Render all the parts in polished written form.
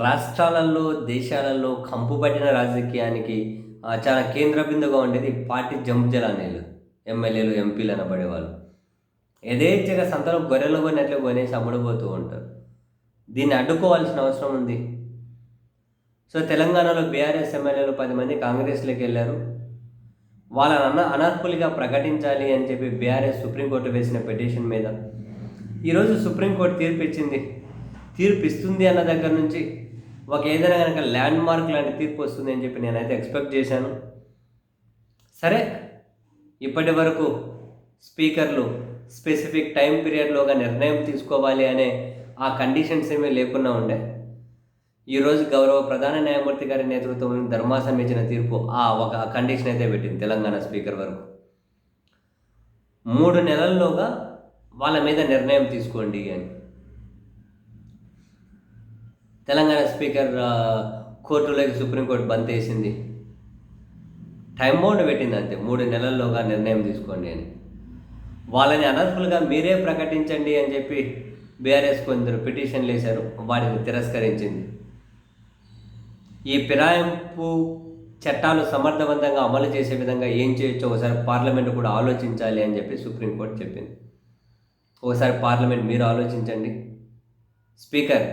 రాష్ట్రాలలో, దేశాలలో కంపుపట్టిన రాజకీయానికి చాలా కేంద్ర బిందువుగా ఉండేది పార్టీ జంపుజలానీలు. ఎమ్మెల్యేలు, ఎంపీలు అనబడేవాళ్ళు. యథేచ్ఛగా సంతలో గొర్రెలు కొన్నట్లు కొనేసి అమ్ముడుపోతూ ఉంటారు. దీన్ని అడ్డుకోవాల్సిన అవసరం ఉంది. సో, తెలంగాణలో బీఆర్ఎస్ ఎమ్మెల్యేలు 10 మంది కాంగ్రెస్‌లోకి వెళ్లారు. వాళ్ళని అనర్హులుగా ప్రకటించాలి అని చెప్పి బీఆర్ఎస్ సుప్రీంకోర్టు వేసిన పిటిషన్ మీద ఈరోజు సుప్రీంకోర్టు తీర్పిచ్చింది. తీర్పు ఇస్తుంది అన్న దగ్గర నుంచి ఏదైనా కనుక ల్యాండ్ మార్క్ లాంటి తీర్పు వస్తుంది అని చెప్పి నేనైతే ఎక్స్పెక్ట్ చేశాను. సరే, ఇప్పటి వరకు స్పీకర్లు స్పెసిఫిక్ టైం పీరియడ్లోగా నిర్ణయం తీసుకోవాలి అనే ఆ కండిషన్స్ ఏమీ లేకుండా ఉండే. ఈరోజు గౌరవ ప్రధాన న్యాయమూర్తి గారి నేతృత్వంలో ధర్మాసనం ఇచ్చిన తీర్పు ఒక కండిషన్ అయితే పెట్టింది తెలంగాణ స్పీకర్ వరకు. 3 నెలల్లోగా వాళ్ళ మీద నిర్ణయం తీసుకోండి అని. తెలంగాణ స్పీకర్ కోర్టులోకి సుప్రీంకోర్టు బంద్ వేసింది. టైం బౌండ్ పెట్టింది అంతే, 3 నెలల్లోగా నిర్ణయం తీసుకోండి అని. వాళ్ళని అనర్హులుగా మీరే ప్రకటించండి అని చెప్పి బీఆర్ఎస్ కొందరు పిటిషన్లు వేశారు, వాటిని తిరస్కరించింది. ఈ ఫిరాయింపు చట్టాలు సమర్థవంతంగా అమలు చేసే విధంగా ఏం చేయొచ్చో ఒకసారి పార్లమెంటు కూడా ఆలోచించాలి అని చెప్పి సుప్రీంకోర్టు చెప్పింది. ఒకసారి పార్లమెంట్ మీరు ఆలోచించండి. స్పీకర్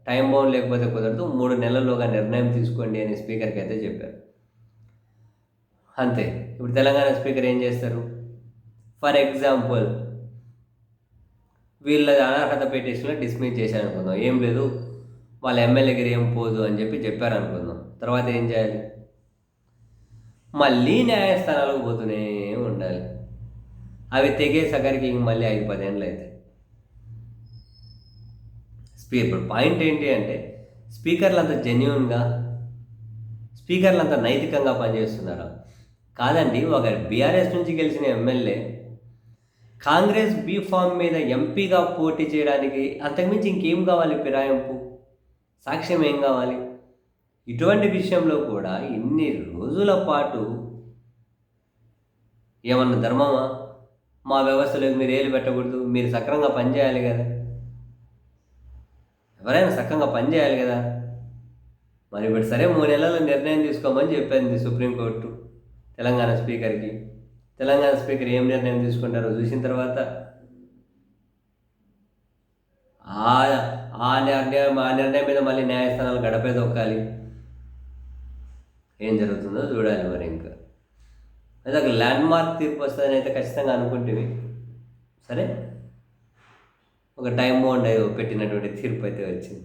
టైం బౌండ్ లేకపోతే కుదరదు, 3 నెలల్లోగా నిర్ణయం తీసుకోండి అని స్పీకర్కి అయితే చెప్పారు. అంతే. ఇప్పుడు తెలంగాణ స్పీకర్ ఏం చేస్తారు? ఫర్ ఎగ్జాంపుల్, వీళ్ళ అనర్హత పిటిషన్లో డిస్మిస్ చేశారనుకుందాం. ఏం లేదు, వాళ్ళ ఎమ్మెల్యేగిరి ఏం పోదు అని చెప్పి చెప్పారనుకుందాం. తర్వాత ఏం చేయాలి? మళ్ళీ న్యాయస్థానాలకు పోతూనే ఉండాలి. అవి తెగేసరికి మళ్ళీ 5-10 ఏళ్ళు అవుతాయి. ఇప్పుడు పాయింట్ ఏంటి అంటే, స్పీకర్లు అంత జెన్యున్గా, స్పీకర్లు అంత నైతికంగా పనిచేస్తున్నారా? కాదండి. ఒక బీఆర్ఎస్ నుంచి గెలిచిన ఎమ్మెల్యే కాంగ్రెస్ బీఫామ్ మీద ఎంపీగా పోటీ చేయడానికి అంతకుమించి ఇంకేం కావాలి? ఫిరాయింపు సాక్ష్యం ఏం కావాలి? ఇటువంటి విషయంలో కూడా ఇన్ని రోజుల పాటు ఏమన్నా ధర్మమా? మా వ్యవస్థలో మీరు ఏలు పెట్టకూడదు, మీరు సక్రమంగా పనిచేయాలి కదా, ఎవరైనా సక్రంగా పనిచేయాలి కదా. మరి ఇప్పుడు సరే 3 నెలల నిర్ణయం తీసుకోమని చెప్పింది సుప్రీంకోర్టు తెలంగాణ స్పీకర్కి. తెలంగాణ స్పీకర్ ఏం నిర్ణయం తీసుకుంటారో చూసిన తర్వాత ఆ నిర్ణయం మీద మళ్ళీ న్యాయస్థానాలు గడపే దొక్కాలి. ఏం జరుగుతుందో చూడాలి మరి. ఇంకా అయితే ఒక ల్యాండ్ మార్క్ తీర్పు వస్తుందని అయితే ఖచ్చితంగా అనుకుంటుంది. సరే, ఒక టైం బౌండ్ పెట్టినటువంటి తీర్పు అయితే వచ్చింది.